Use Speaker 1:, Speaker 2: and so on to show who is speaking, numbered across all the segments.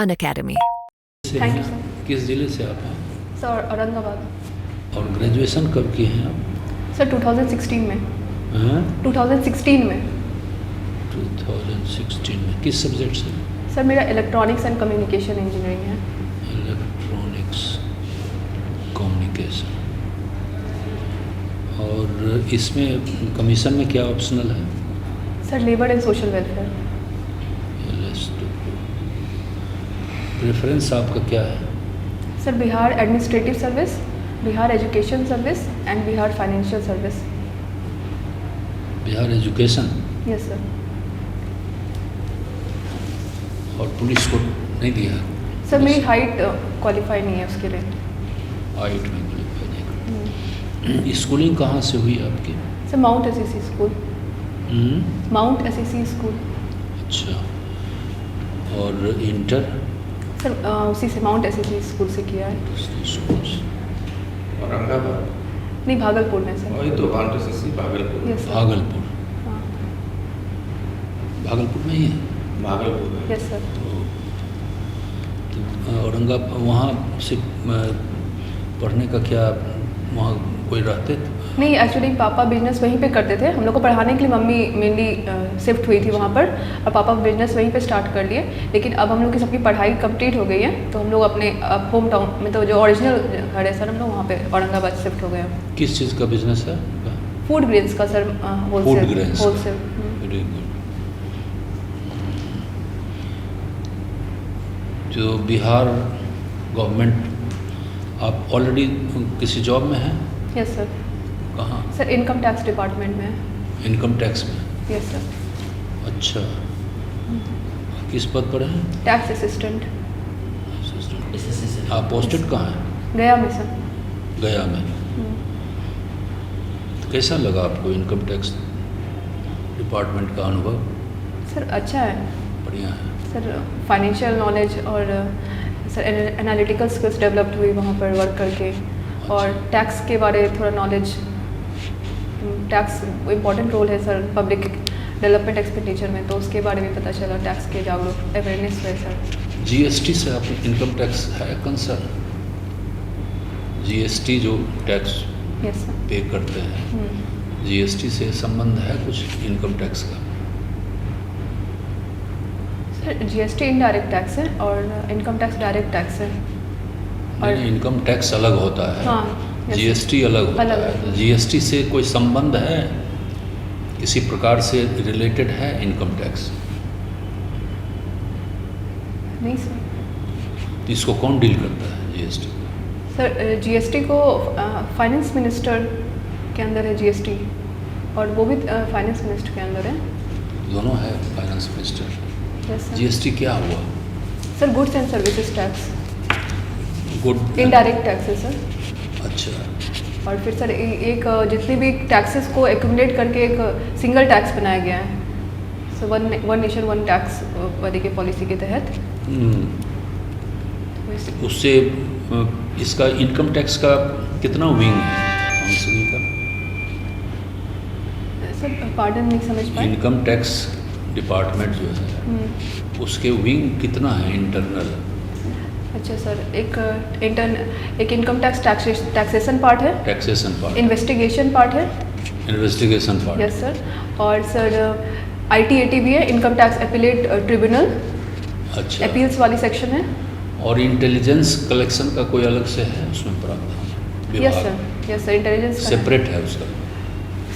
Speaker 1: Unacademy.
Speaker 2: Thank you sir.
Speaker 3: किस जिले से आप हैं?
Speaker 2: सर औरंगाबाद।
Speaker 3: और ग्रेजुएशन कब किए हैं आप?
Speaker 2: सर 2016 में।
Speaker 3: हैं?
Speaker 2: 2016 में।
Speaker 3: 2016 में किस सब्जेक्ट से?
Speaker 2: सर मेरा इलेक्ट्रॉनिक्स एंड कम्युनिकेशन इंजीनियरिंग है।
Speaker 3: Electronics communication. और इसमें कमीशन में क्या ऑप्शनल है?
Speaker 2: Sir labour and social welfare.
Speaker 3: Preference आपका क्या है?
Speaker 2: Sir Bihar administrative service, Bihar education service and Bihar financial service.
Speaker 3: Bihar education
Speaker 2: yes sir.
Speaker 3: और पुलिस को नहीं दिया?
Speaker 2: सर मेरी हाइट क्वालिफाई नहीं है उसके लिए।
Speaker 3: हाइट में क्वालिफाई नहीं कर। स्कूलिंग कहाँ से हुई आपकी?
Speaker 2: Sir mount SSC school. Mount SSC school.
Speaker 3: अच्छा। और इंटर?
Speaker 2: सर उसी से माउंट एसएससी स्कूल से किया है।
Speaker 4: औरंगाबाद
Speaker 2: नहीं भागलपुर में सर।
Speaker 4: वही तो भागलपुर।
Speaker 2: Yes sir.
Speaker 3: भागलपुर।
Speaker 2: हाँ
Speaker 3: भागलपुर में ही है?
Speaker 4: भागलपुर में।
Speaker 2: Yes sir.
Speaker 3: तो औरंगाबाद वहाँ से पढ़ने का क्या वहाँ कोई रहते थे?
Speaker 2: नहीं एक्चुअली पापा बिजनेस वहीं पे करते थे। हम लोग को पढ़ाने के लिए मम्मी मेनली शिफ्ट हुई थी वहाँ पर, और पापा बिजनेस वहीं पे स्टार्ट कर लिए। लेकिन अब हम लोग की सबकी पढ़ाई कंप्लीट हो गई है, तो हम लोग अपने अब होम टाउन में, तो जो ओरिजिनल घर है सर हम लोग वहाँ पे औरंगाबाद शिफ्ट हो गए हैं।
Speaker 3: किस चीज़ का बिजनेस है?
Speaker 2: फूड ग्रेन्स का sir.
Speaker 3: Food grains.
Speaker 2: Wholesale.
Speaker 3: Very good. जो बिहार गवर्नमेंट आप ऑलरेडी किसी जॉब में हैं?
Speaker 2: Yes sir.
Speaker 3: कहाँ?
Speaker 2: सर इनकम टैक्स डिपार्टमेंट में है।
Speaker 3: इनकम टैक्स में?
Speaker 2: Yes sir.
Speaker 3: अच्छा। किस पद पर हैं?
Speaker 2: Tax assistant.
Speaker 3: आप पोस्टेड कहाँ हैं?
Speaker 2: गया में सर।
Speaker 3: गया में। तो कैसा लगा आपको इनकम टैक्स डिपार्टमेंट का अनुभव?
Speaker 2: सर अच्छा है।
Speaker 3: बढ़िया है।
Speaker 2: सर फाइनेंशियल नॉलेज और सर एनालिटिकल स्किल्स डेवलप्ड हुई वहाँ पर वर्क करके। और टैक्स के बारे थोड़ा नॉलेज, टैक्स इम्पॉर्टेंट रोल है सर पब्लिक डेवलपमेंट एक्सपेंडिचर में, तो उसके बारे में पता चला, टैक्स के जागरूक अवेयरनेस हुए सर।
Speaker 3: जीएसटी से आप इनकम टैक्स है कंसर्न? जीएसटी जो टैक्स
Speaker 2: यस सर।
Speaker 3: पे करते हैं, जीएसटी से संबंध है कुछ इनकम टैक्स का?
Speaker 2: सर जीएसटी इनडायरेक्ट टैक्स है और इनकम टैक्स डायरेक्ट टैक्स है।
Speaker 3: नहीं, इनकम टैक्स अलग होता है।
Speaker 2: हाँ,
Speaker 3: जीएसटी अलग होता
Speaker 2: अलग
Speaker 3: है।
Speaker 2: है।
Speaker 3: जीएसटी से कोई संबंध है, किसी प्रकार से रिलेटेड है इनकम टैक्स?
Speaker 2: नहीं सर।
Speaker 3: तो इसको कौन डील करता है जीएसटी को?
Speaker 2: सर जीएसटी को फाइनेंस मिनिस्टर के अंदर है जीएसटी, और वो भी फाइनेंस मिनिस्टर के अंदर है।
Speaker 3: दोनों है finance minister.
Speaker 2: Yes sir.
Speaker 3: GST क्या हुआ?
Speaker 2: Sir goods and services tax,
Speaker 3: good
Speaker 2: indirect tax है सर।
Speaker 3: अच्छा।
Speaker 2: और फिर सर एक जितने भी टैक्सेस को एक्यूमुलेट करके एक सिंगल टैक्स बनाया गया है, so one nation one tax वाले के पॉलिसी के तहत।
Speaker 3: उससे इसका इनकम टैक्स का कितना विंग है काउंसिल का?
Speaker 2: सर पार्डन नहीं समझ पाए।
Speaker 3: इनकम टैक्स डिपार्टमेंट जो है उसके विंग कितना है इंटरनल?
Speaker 2: अच्छा सर, एक इनकम टैक्स टैक्सेशन पार्ट है,
Speaker 3: टैक्सेशन पार्ट,
Speaker 2: इन्वेस्टिगेशन पार्ट है।
Speaker 3: Investigation part.
Speaker 2: Yes sir. और सर आईटीएटी भी है, इनकम टैक्स अपीलेट ट्रिब्यूनल।
Speaker 3: अच्छा।
Speaker 2: अपील्स वाली सेक्शन है।
Speaker 3: और इंटेलिजेंस कलेक्शन का कोई अलग से है उसमें प्रावधान?
Speaker 2: Yes sir. Yes sir, intelligence
Speaker 3: separate है उसका?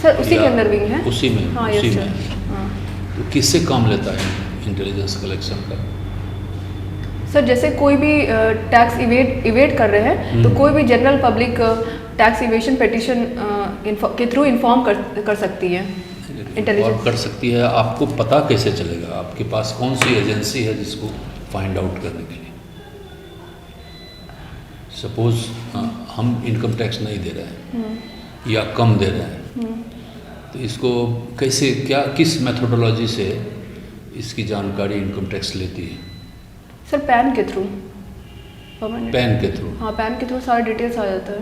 Speaker 2: सर उसी के
Speaker 3: या
Speaker 2: अंदर विंग है।
Speaker 3: उसी में?
Speaker 2: हाँ
Speaker 3: उसी
Speaker 2: यस
Speaker 3: में।
Speaker 2: सर। हाँ
Speaker 3: तो किससे काम लेता है इंटेलिजेंस कलेक्शन का?
Speaker 2: सर जैसे कोई भी टैक्स इवेट कर रहे हैं, तो कोई भी general public tax evasion petition के थ्रू इन्फॉर्म कर सकती है।
Speaker 3: और कर सकती है। आपको पता कैसे चलेगा? आपके पास कौन सी एजेंसी है जिसको फाइंड आउट करने के लिए? सपोज हम इनकम टैक्स नहीं दे रहे हैं या कम दे रहे हैं, तो इसको कैसे, क्या, किस मेथोडोलॉजी से इसकी जानकारी इनकम टैक्स लेती है?
Speaker 2: सर पैन के थ्रू।
Speaker 3: पैन के थ्रू?
Speaker 2: हाँ पैन के थ्रू सारा डिटेल्स आ जाता है।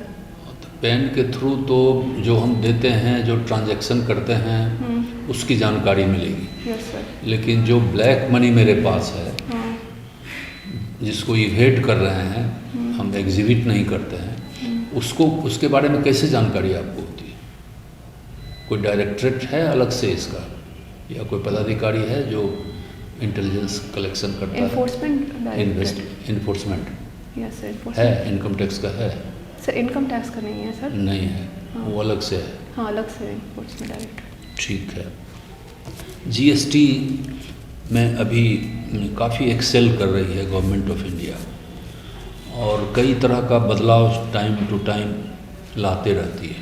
Speaker 3: तो पैन के थ्रू तो जो हम देते हैं, जो ट्रांजैक्शन करते हैं, उसकी जानकारी मिलेगी।
Speaker 2: Yes sir.
Speaker 3: लेकिन जो ब्लैक मनी मेरे पास है,
Speaker 2: हाँ
Speaker 3: जिसको इवेट कर रहे हैं, हम एग्जिबिट नहीं करते हैं, उसको उसके बारे में कैसे जानकारी आपको होती है? कोई डायरेक्टरेट है अलग से इसका, या कोई पदाधिकारी है जो इंटेलिजेंस कलेक्शन करता है?
Speaker 2: Enforcement directorate.
Speaker 3: Enforcement
Speaker 2: yes sir,
Speaker 3: है,
Speaker 2: एनफोर्समेंट।
Speaker 3: इनकम टैक्स का है?
Speaker 2: सर इनकम टैक्स का नहीं है सर।
Speaker 3: नहीं है,
Speaker 2: हाँ।
Speaker 3: वो अलग से है।
Speaker 2: हाँ, अलग से एनफोर्समेंट डायरेक्टरेट।
Speaker 3: ठीक है। जीएसटी में अभी काफ़ी एक्सेल कर रही है गवर्नमेंट ऑफ इंडिया, और कई तरह का बदलाव टाइम टू टाइम लाते रहती है।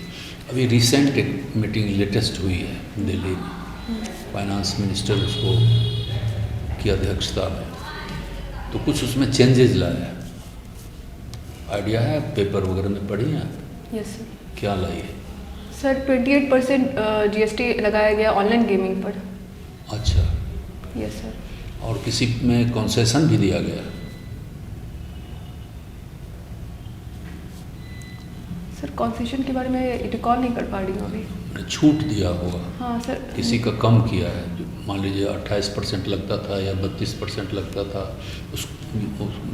Speaker 3: अभी रिसेंट एक मीटिंग लेटेस्ट हुई है दिल्ली में, फाइनेंस मिनिस्टर उसको की अध्यक्षता में, तो कुछ उसमें चेंजेस लाया है। आइडिया है, पेपर वगैरह में पढ़ी हैं आप?
Speaker 2: Yes sir.
Speaker 3: क्या लाई है?
Speaker 2: सर 28% जीएसटी लगाया गया ऑनलाइन गेमिंग पर।
Speaker 3: अच्छा,
Speaker 2: यस सर।
Speaker 3: और किसी में कंसेशन भी दिया गया?
Speaker 2: सर कॉन्सेशन के बारे में रिकॉल नहीं कर पा रही हूँ अभी।
Speaker 3: छूट दिया होगा
Speaker 2: हाँ सर।
Speaker 3: किसी का, कम किया है, जो मान लीजिए 28% लगता था या 32% लगता था, उस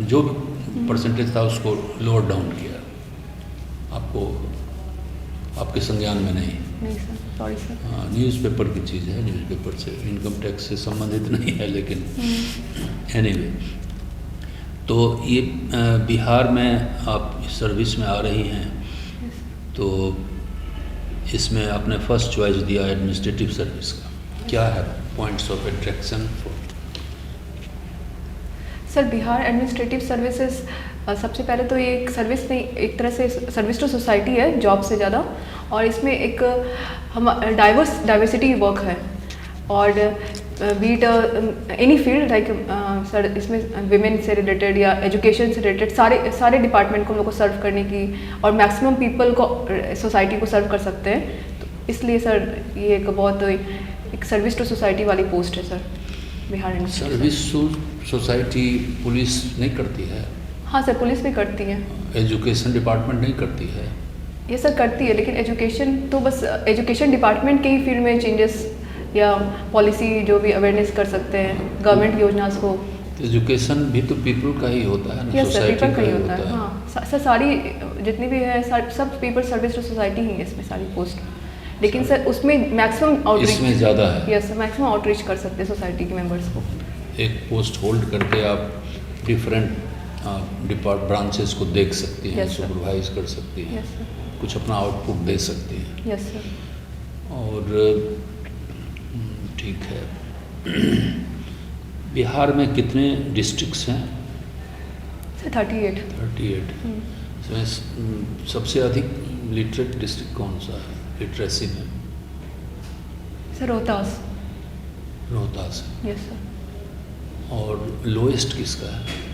Speaker 3: जो भी परसेंटेज था उसको लोअर डाउन किया। आपको आपके संज्ञान में नहीं?
Speaker 2: नहीं सर, सॉरी सर।
Speaker 3: हाँ, न्यूज़पेपर की चीज़ है, न्यूज़पेपर से इनकम टैक्स से संबंधित नहीं है, लेकिन एनीवे। तो ये बिहार में आप सर्विस में आ रही हैं, तो इसमें आपने फर्स्ट चॉइस दिया एडमिनिस्ट्रेटिव सर्विस का, क्या है points of attraction?
Speaker 2: Sir Bihar administrative services सबसे पहले तो ये एक सर्विस नहीं, एक तरह से सर्विस टू सोसाइटी है जॉब से ज़्यादा, और इसमें एक हम डाइवर्सिटी वर्क है, और beat any field like sir, इसमें विमेन से रिलेटेड या एजुकेशन से रिलेटेड सारे डिपार्टमेंट को हम लोग को सर्व करने की, और मैक्सिमम पीपल को सोसाइटी को सर्व कर सकते हैं। तो इसलिए सर ये एक बहुत एक सर्विस टू सोसाइटी वाली पोस्ट है sir Bihar administrative.
Speaker 3: Service to society police नहीं करती है?
Speaker 2: हाँ सर, पुलिस भी करती है।
Speaker 3: एजुकेशन डिपार्टमेंट नहीं करती है?
Speaker 2: ये सर करती है, लेकिन एजुकेशन तो बस एजुकेशन डिपार्टमेंट के ही फील्ड में चेंजेस या पॉलिसी जो भी अवेयरनेस कर सकते हैं गवर्नमेंट योजनास को।
Speaker 3: एजुकेशन भी तो पीपल का ही होता है ना,
Speaker 2: यस सर,
Speaker 3: सोसाइटी
Speaker 2: पीपल का ही
Speaker 3: ही
Speaker 2: होता है। हाँ सर, सारी जितनी भी है सब पीपल सर्विस टू सोसाइटी ही है इसमें सारी पोस्ट, लेकिन सर उसमें मैक्सिमम आउटरीच,
Speaker 3: इसमें ज़्यादा है।
Speaker 2: यस सर, मैक्सिमम आउटरीच कर सकते हैं सोसाइटी के मेंबर्स को।
Speaker 3: एक पोस्ट होल्ड करके आप डिफरेंट ब्रांचेस को देख सकती हैं,
Speaker 2: Yes, sir.
Speaker 3: सुपरवाइज कर सकती हैं,
Speaker 2: यस सर।
Speaker 3: कुछ अपना आउटपुट दे सकती हैं।
Speaker 2: Yes sir.
Speaker 3: और ठीक है। बिहार में कितने डिस्ट्रिक्ट्स हैं?
Speaker 2: सर 38।
Speaker 3: 38। इसमें सबसे अधिक लिटरेट डिस्ट्रिक्ट कौन सा है लिटरेसी में?
Speaker 2: सर रोहतास।
Speaker 3: रोहतास है।
Speaker 2: Yes sir.
Speaker 3: और लोएस्ट किसका है?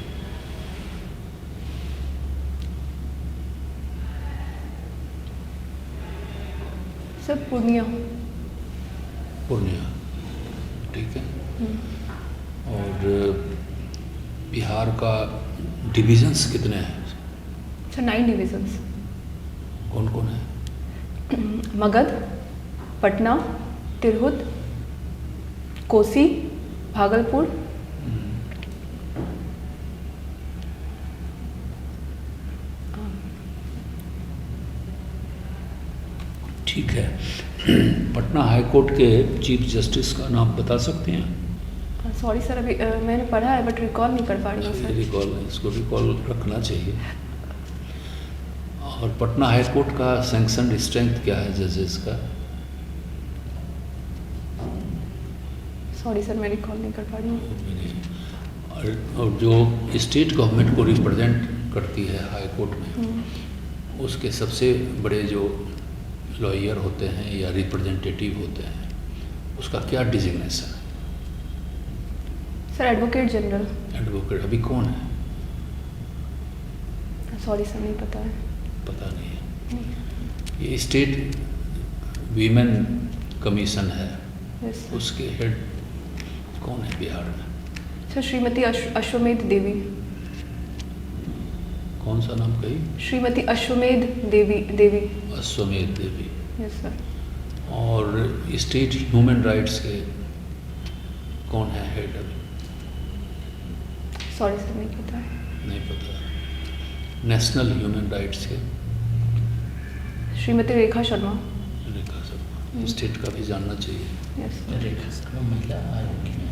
Speaker 2: सर पूर्णिया।
Speaker 3: पूर्णिया, ठीक है। और बिहार का डिविजन्स कितने हैं?
Speaker 2: Sir 9 divisions.
Speaker 3: कौन कौन है?
Speaker 2: मगध, पटना, तिरहुत, कोसी, भागलपुर,
Speaker 3: ठीक है। पटना हाई कोर्ट के चीफ जस्टिस का नाम बता सकते हैं?
Speaker 2: सॉरी सर, अभी मैंने पढ़ा है बट रिकॉल नहीं कर पा रही हूँ सर।
Speaker 3: रिकॉल, इसको रिकॉल रखना चाहिए। और पटना हाई कोर्ट का सैंक्शन स्ट्रेंथ क्या है जजेस का?
Speaker 2: सॉरी सर, मैं रिकॉल नहीं कर पा रही हूँ।
Speaker 3: और जो स्टेट गवर्नमेंट को रिप्रेजेंट करती है हाई कोर्ट में, उसके सबसे बड़े जो लॉयर होते हैं या रिप्रेजेंटेटिव होते हैं, उसका क्या डिजिग्नेशन है?
Speaker 2: Sir advocate general.
Speaker 3: एडवोकेट। अभी कौन है?
Speaker 2: सॉरी सर, नहीं पता है।
Speaker 3: पता नहीं है। ये स्टेट वीमेन कमीशन है,
Speaker 2: यस सर।
Speaker 3: उसके हेड कौन है बिहार में?
Speaker 2: सर श्रीमती अश्वमेध देवी।
Speaker 3: कौन सा नाम कही?
Speaker 2: श्रीमती अश्वमेध देवी।
Speaker 3: अश्वमेध देवी।
Speaker 2: Yes sir.
Speaker 3: और स्टेट ह्यूमन राइट्स के कौन है हेड अभी?
Speaker 2: सॉरी सर, नहीं पता है।
Speaker 3: नहीं पता। नेशनल ह्यूमन राइट्स के
Speaker 2: श्रीमती रेखा शर्मा।
Speaker 3: रेखा शर्मा, स्टेट का भी जानना चाहिए।
Speaker 2: यस।
Speaker 1: रेखा शर्मा महिला आयोग की हैं।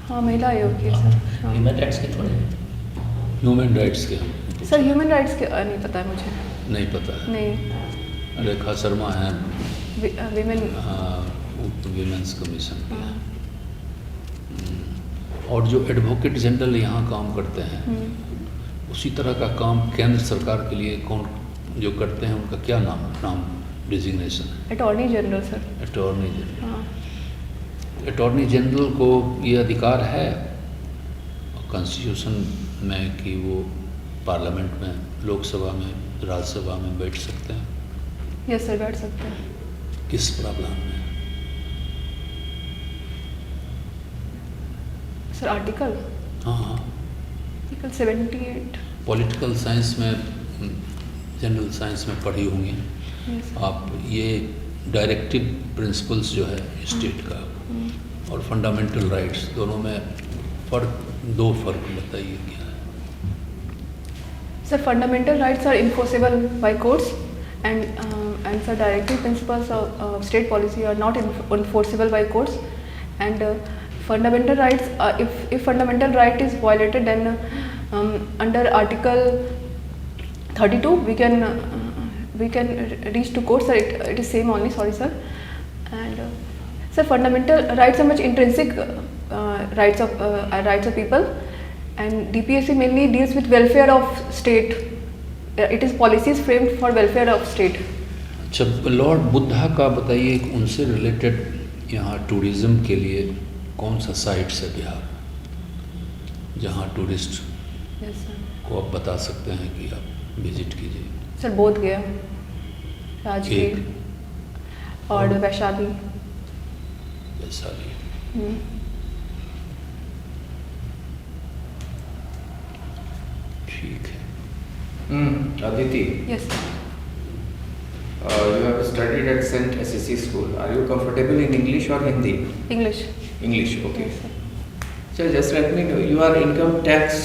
Speaker 2: हाँ, महिला आयोग की सर। हाँ।
Speaker 1: ह्यूमन राइट्स के थोड़े
Speaker 3: ह्यूमन राइट्स के
Speaker 2: सर ह्यूमन राइट्स के नहीं पता है मुझे।
Speaker 3: नहीं पता है।
Speaker 2: नहीं।
Speaker 3: रेखा शर्मा हैं
Speaker 2: विमेन।
Speaker 3: वीमेंस कमीशन के हैं। और जो एडवोकेट जनरल यहाँ काम करते हैं, उसी तरह का काम केंद्र सरकार के लिए कौन जो करते हैं, उनका क्या नाम डिजिग्नेशन है?
Speaker 2: Attorney general sir.
Speaker 3: Attorney general.
Speaker 2: हाँ।
Speaker 3: अटॉर्नी जनरल को ये अधिकार है कॉन्स्टिट्यूशन में कि वो पार्लियामेंट में, लोकसभा में, राज्यसभा में बैठ सकते हैं?
Speaker 2: यस सर, बैठ सकते हैं।
Speaker 3: किस प्रावधान में?
Speaker 2: सर आर्टिकल
Speaker 3: हाँ,
Speaker 2: आर्टिकल 78।
Speaker 3: पॉलिटिकल साइंस में, जनरल साइंस में पढ़ी होंगी
Speaker 2: यस।
Speaker 3: आप। ये डायरेक्टिव प्रिंसिपल्स जो है स्टेट का और फंडामेंटल राइट्स, दोनों में दो फर्क बताइए क्या है?
Speaker 2: Sir fundamental rights are enforceable by courts and sir directive principles of state policy are not enforceable by courts, and fundamental rights, if fundamental right is violated, then under article 32 we can reach to court, sir. It is same only, sorry sir. And sir, fundamental rights are much intrinsic rights of people, and DPSC mainly deals with welfare of state. It is policies framed for welfare of state.
Speaker 3: अच्छा, Lord Buddha का बताइए, उनसे related यहाँ tourism के लिए कौन सा sites है बिहार, जहाँ टूरिस्ट
Speaker 2: Yes sir.
Speaker 3: को आप बता सकते हैं कि आप विजिट कीजिए?
Speaker 2: सर बोध गया, राजगीर और वैशाली।
Speaker 3: वैशाली। ठीक है।
Speaker 4: Aditi,
Speaker 2: yes sir.
Speaker 4: you have studied at St. SSC School. Are you comfortable in English or Hindi?
Speaker 2: English.
Speaker 4: English, okay.
Speaker 2: Yes, sir.
Speaker 4: So just let me know, you are income tax,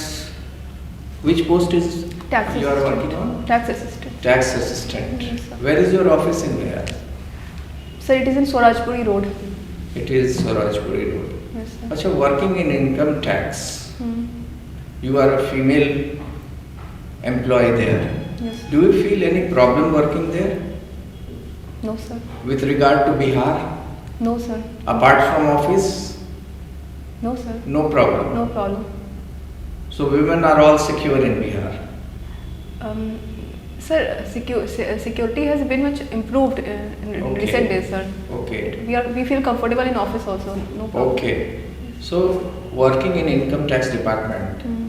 Speaker 4: which post is
Speaker 2: Tax
Speaker 4: you are
Speaker 2: assistant.
Speaker 4: working on?
Speaker 2: Tax assistant.
Speaker 4: Tax assistant.
Speaker 2: Yes, sir.
Speaker 4: Where is your office in Bihar?
Speaker 2: Sir, it is in Swarajpuri Road.
Speaker 4: It is Swarajpuri Road.
Speaker 2: Yes sir.
Speaker 4: Achha, working in income tax,
Speaker 2: Hmm.
Speaker 4: you are a female employee there.
Speaker 2: Yes.
Speaker 4: Do you feel any problem working there
Speaker 2: No sir.
Speaker 4: with regard to Bihar?
Speaker 2: No sir.
Speaker 4: Apart from office,
Speaker 2: No sir.
Speaker 4: no problem.
Speaker 2: No problem.
Speaker 4: So women are all secure in Bihar.
Speaker 2: Sir, security has been much improved in
Speaker 4: Okay.
Speaker 2: recent days, sir.
Speaker 4: Okay.
Speaker 2: We feel comfortable in office also. No problem.
Speaker 4: Okay. So working in income tax department,
Speaker 2: Hmm.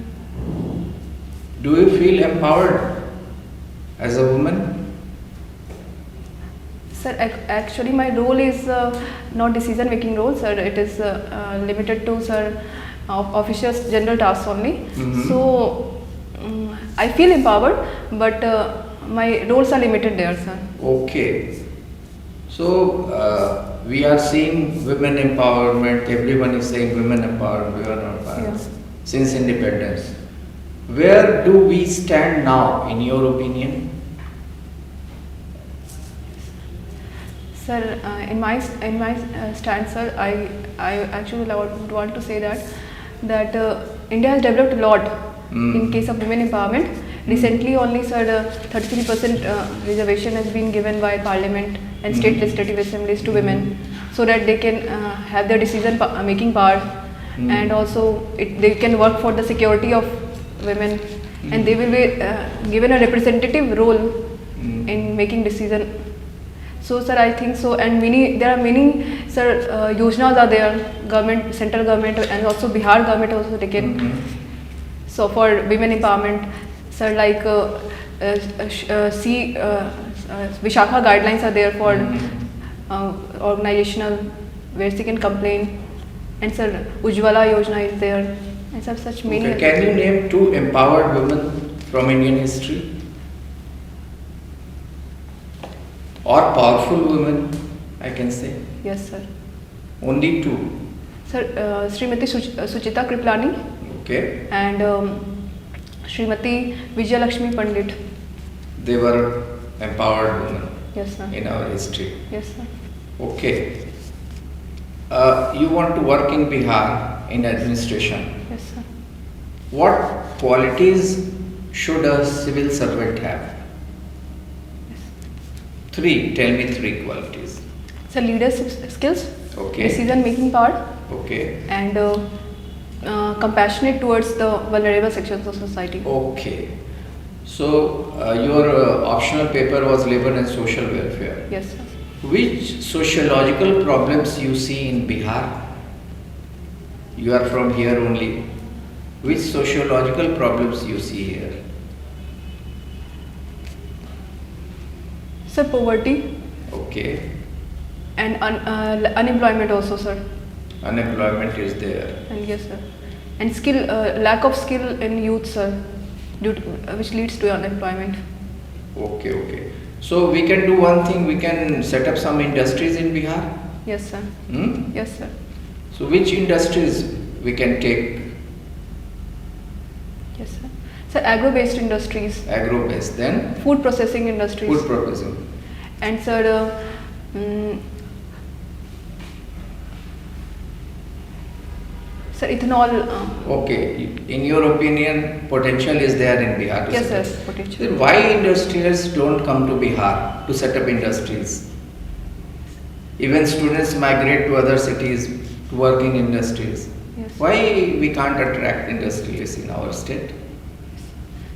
Speaker 4: do you feel empowered as a woman?
Speaker 2: Sir, actually my role is not decision making role, sir. It is limited to, sir, officials general tasks only.
Speaker 4: Mhm.
Speaker 2: So I feel empowered, but my roles are limited there, sir.
Speaker 4: Okay. So we are seeing women empowerment. Everyone is saying women empowerment, women empowerment
Speaker 2: Yes.
Speaker 4: since independence. Where do we stand now, in your opinion?
Speaker 2: Sir, in my stand, sir, I actually would want to say that India has developed a lot in case of women empowerment. Recently, only, sir, 33% reservation has been given by Parliament and state legislative assemblies to women, so that they can have their decision making power, and also they can work for the security of women, and they will be given a representative role in making decision. So sir, I think so, and there are many, sir, yojnas are there, government, central government, and also Bihar government also taken. So for women empowerment, sir, like Vishakha guidelines are there for organizational where they can complain, and sir, Ujjwala Yojana is there, and sir, such many.
Speaker 4: Okay. Can you name 2 empowered women from Indian history? Or powerful women, I can say.
Speaker 2: Yes sir.
Speaker 4: Only 2.
Speaker 2: Sir, Srimati Suchita Kriplani
Speaker 4: Okay.
Speaker 2: and Srimati Vijayalakshmi Pandit.
Speaker 4: They were empowered women
Speaker 2: Yes, sir.
Speaker 4: in our history.
Speaker 2: Yes, sir.
Speaker 4: Okay. You want to work in Bihar in administration.
Speaker 2: Yes, sir.
Speaker 4: What qualities should a civil servant have? Three. Tell me three qualities.
Speaker 2: So leadership skills,
Speaker 4: Okay.
Speaker 2: decision making power,
Speaker 4: Okay.
Speaker 2: and compassionate towards the vulnerable sections of society.
Speaker 4: Okay. So your optional paper was labor and social welfare.
Speaker 2: Yes, sir.
Speaker 4: Which sociological problems you see in Bihar? You are from here only. Which sociological problems you see here?
Speaker 2: Sir, poverty
Speaker 4: Okay.
Speaker 2: and unemployment also, sir.
Speaker 4: Unemployment is there.
Speaker 2: And yes, sir. And skill, lack of skill in youth, sir, which leads to unemployment.
Speaker 4: Okay, okay. So we can do one thing, we can set up some industries in Bihar.
Speaker 2: Yes, sir.
Speaker 4: Hmm?
Speaker 2: Yes, sir.
Speaker 4: So which industries we can take?
Speaker 2: Yes, sir. Sir, agro-based industries,
Speaker 4: Agro-based, then
Speaker 2: food processing industries,
Speaker 4: food processing.
Speaker 2: and sir, sir, ethanol.
Speaker 4: Okay, in your opinion, potential is there in Bihar to
Speaker 2: Yes,
Speaker 4: set
Speaker 2: sir.
Speaker 4: up.
Speaker 2: Potential.
Speaker 4: Then why industrialists don't come to Bihar to set up industries? Even students migrate to other cities to work in industries.
Speaker 2: Yes.
Speaker 4: Why we can't attract industrialists in our state?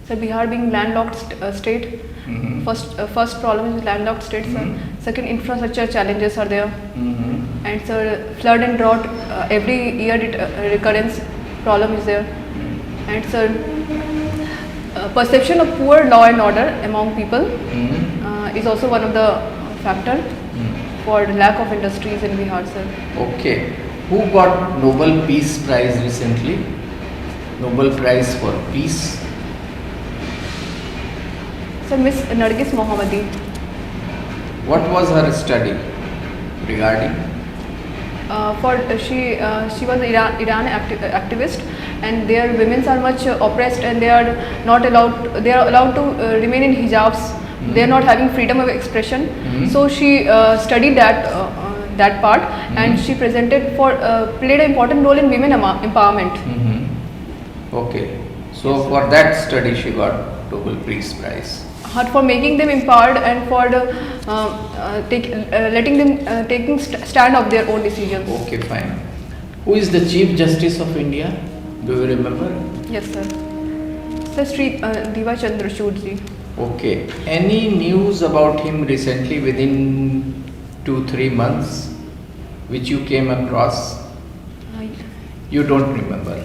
Speaker 2: So Bihar being landlocked state,
Speaker 4: Mhm.
Speaker 2: first problem is landlocked state, sir.
Speaker 4: Mhm.
Speaker 2: Second, infrastructure challenges are there,
Speaker 4: Mhm.
Speaker 2: and sir, flood and drought every year recurrence problem is there, and sir, perception of poor law and order among people
Speaker 4: Mhm.
Speaker 2: is also one of the factor
Speaker 4: Mhm.
Speaker 2: for the lack of industries in Bihar, sir.
Speaker 4: Okay. Who got Nobel Peace Prize recently? Nobel Prize for Peace.
Speaker 2: Sir, Miss Nargis Mohammadi.
Speaker 4: What was her study regarding?
Speaker 2: She was an Iran activist, and their women are much oppressed, and they are not allowed. They are allowed to remain in hijabs. They are not having freedom of expression.
Speaker 4: Mhm.
Speaker 2: So she studied that part, and she presented played an important role in women empowerment.
Speaker 4: Mm-hmm. Okay. So for that study she got Nobel Peace Prize.
Speaker 2: For making them empowered and for letting them taking stand of their own decisions.
Speaker 4: Okay, fine. Who is the Chief Justice of India? Do you remember?
Speaker 2: Yes, sir. Sir, Sri Diva Chandrachud ji.
Speaker 4: Okay. Any news about him recently within 2-3 months which you came across? You don't remember.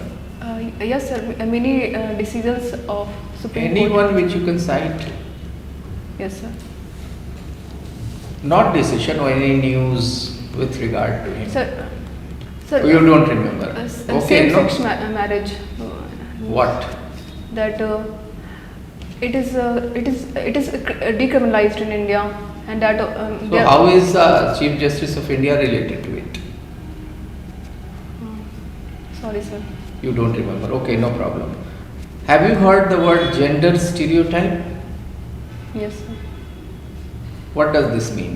Speaker 2: Yes, sir. Many decisions of Supreme Court.
Speaker 4: Anyone which you can cite?
Speaker 2: Yes, sir.
Speaker 4: Not decision or any news with regard to him.
Speaker 2: Sir,
Speaker 4: Oh, you don't remember. Okay, no.
Speaker 2: same-sex marriage.
Speaker 4: What?
Speaker 2: That it is decriminalized in India, and that
Speaker 4: So how is Chief Justice of India related to it?
Speaker 2: sorry, sir.
Speaker 4: You don't remember. Okay, no problem. Have you heard the word gender stereotype?
Speaker 2: Yes, sir.
Speaker 4: What does this mean?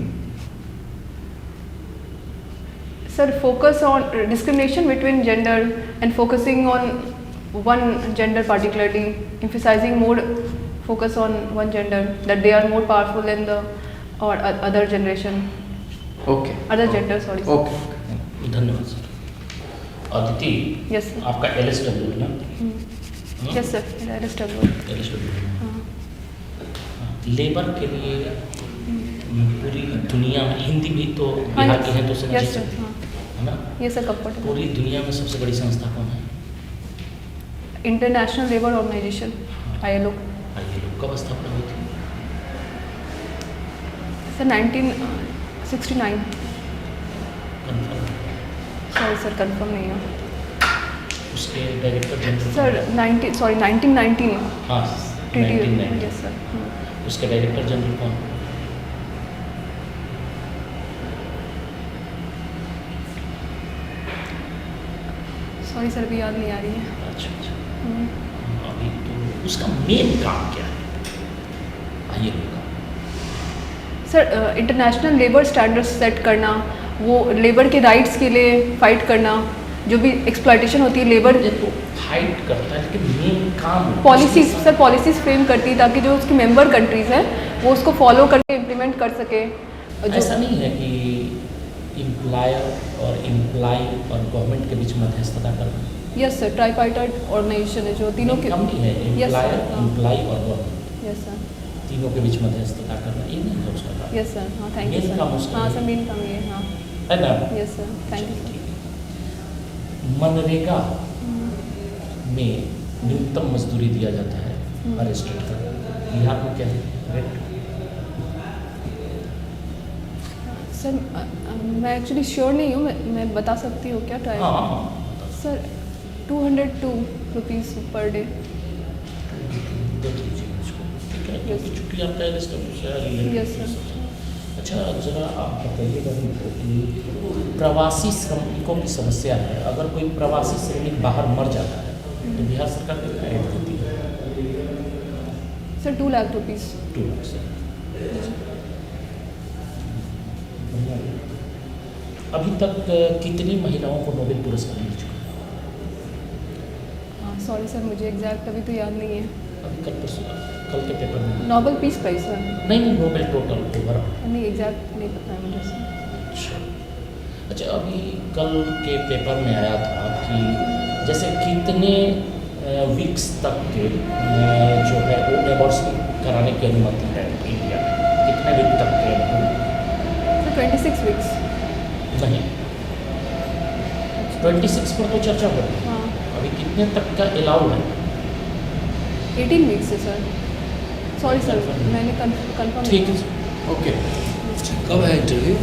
Speaker 2: Sir, focus on discrimination between gender and focusing on one gender particularly, emphasizing more focus on one gender, that they are more powerful than the or other generation,
Speaker 4: Okay.
Speaker 2: other gender, sorry, sir.
Speaker 4: Okay.
Speaker 1: धन्यवाद sir. Aditi,
Speaker 2: Yes, sir.
Speaker 1: आपका LSW है ना?
Speaker 2: Yes, sir. LSW.
Speaker 1: LSW।
Speaker 2: हाँ.
Speaker 1: Labour के लिए पूरी दुनिया में, हिंदी भी तो
Speaker 2: हाँ,
Speaker 1: बिहार की है तो समझ
Speaker 2: yes, sir.
Speaker 1: सकते
Speaker 2: हाँ.
Speaker 1: है ना?
Speaker 2: Yes, sir. Comfortable.
Speaker 1: पूरी दुनिया में सबसे बड़ी संस्था कौन है?
Speaker 2: International Labour Organization, ILO.
Speaker 1: ये लोग कब स्थापना हुई थी?
Speaker 2: Sir, 1969.
Speaker 1: Confirm.
Speaker 2: Sorry, sir. Confirm नहीं है.
Speaker 1: उसके डायरेक्टर जनरल।
Speaker 2: Sir, 1919.
Speaker 1: हाँ,
Speaker 2: Treaty.
Speaker 1: 1990।
Speaker 2: Yes, sir. हाँ.
Speaker 1: उसके डायरेक्टर जनरल कौन?
Speaker 2: Sorry, sir. अभी याद नहीं आ रही है.
Speaker 1: अच्छा अच्छा। अभी तो उसका मेन काम क्या है, आइए लोग।
Speaker 2: Sir international labour standards set करना, वो लेबर के राइट्स के लिए फाइट करना, जो भी एक्सप्लॉयटेशन होती है लेबर,
Speaker 1: ये तो फाइट करता है लेकिन मेन काम
Speaker 2: पॉलिसीज सर पॉलिसीज फ्रेम करती है ताकि जो उसकी मेंबर कंट्रीज़ हैं वो उसको फॉलो करके इम्प्लीमेंट कर सके।
Speaker 1: ऐसा नहीं है कि एम्प्लॉयर और एम्प्लॉय और गवर्नमेंट के बीच मध्यस्थता करना।
Speaker 2: यस सर, ट्राइपार्टाइट ऑर्गेनाइजेशन है जो तीनों के।
Speaker 1: कम नहीं है,
Speaker 2: Yes, sir.
Speaker 1: एम्प्लॉयर
Speaker 2: हाँ।
Speaker 1: एम्प्लॉय और गवर्नमेंट
Speaker 2: यस सर,
Speaker 1: तीनों के बीच मध्यस्थता करना, ये नहीं है उसका काम।
Speaker 2: यस सर, हाँ थैंक यू
Speaker 1: Main काम
Speaker 2: सर।
Speaker 1: उसका
Speaker 2: हाँ
Speaker 1: है।
Speaker 2: सर, मेन काम ये है, हाँ
Speaker 1: है ना?
Speaker 2: Yes sir, thank you sir.
Speaker 1: MNREGA में न्यूनतम मजदूरी दिया जाता है हर स्टेट का, बिहार में क्या है रेट?
Speaker 2: सर मैं एक्चुअली श्योर नहीं हूँ, मैं बता सकती हूँ क्या ट्राई?
Speaker 1: हाँ
Speaker 2: सर 202 रुपीज़ पर डे।
Speaker 1: देख लीजिए मुझको, ठीक है, क्योंकि चूँकि आपका एस्टेब्लिश है
Speaker 2: Yes, sir.
Speaker 1: अच्छा ज़रा आप बताइएगा हमको कि प्रवासी श्रमिकों की समस्या है, अगर कोई प्रवासी श्रमिक बाहर मर जाता है तो बिहार सरकार कितना रेट देती है?
Speaker 2: Sir 2 lakh rupees.
Speaker 1: 2 लाख से। अभी तक कितनी महिलाओं को नोबेल पुरस्कार मिल चुका है?
Speaker 2: हाँ सॉरी सर, मुझे एग्जैक्ट अभी तो याद नहीं है।
Speaker 1: अभी कल के पेपर में
Speaker 2: नोबेल पीस प्राइज सर?
Speaker 1: नहीं, नोबेल टोटल ओवर।
Speaker 2: नहीं, एग्जैक्ट नहीं पता है मुझे सर।
Speaker 1: अच्छा, अभी कल के पेपर में आया था कि जैसे कितने वीक्स तक के जो है वो एबॉर्शन कराने की अनुमति है इंडिया में, कितने वीक तक के?
Speaker 2: Sir 26 weeks.
Speaker 1: नहीं, 26 पर तो चर्चा हो रही है,
Speaker 2: हाँ
Speaker 1: अभी कितने तक का अलाउड है?
Speaker 2: 18 वीक्स है सर। सॉरी सर, मैंने कंफर्म।
Speaker 1: ठीक है।
Speaker 4: Okay.
Speaker 3: कब है इंटरव्यू?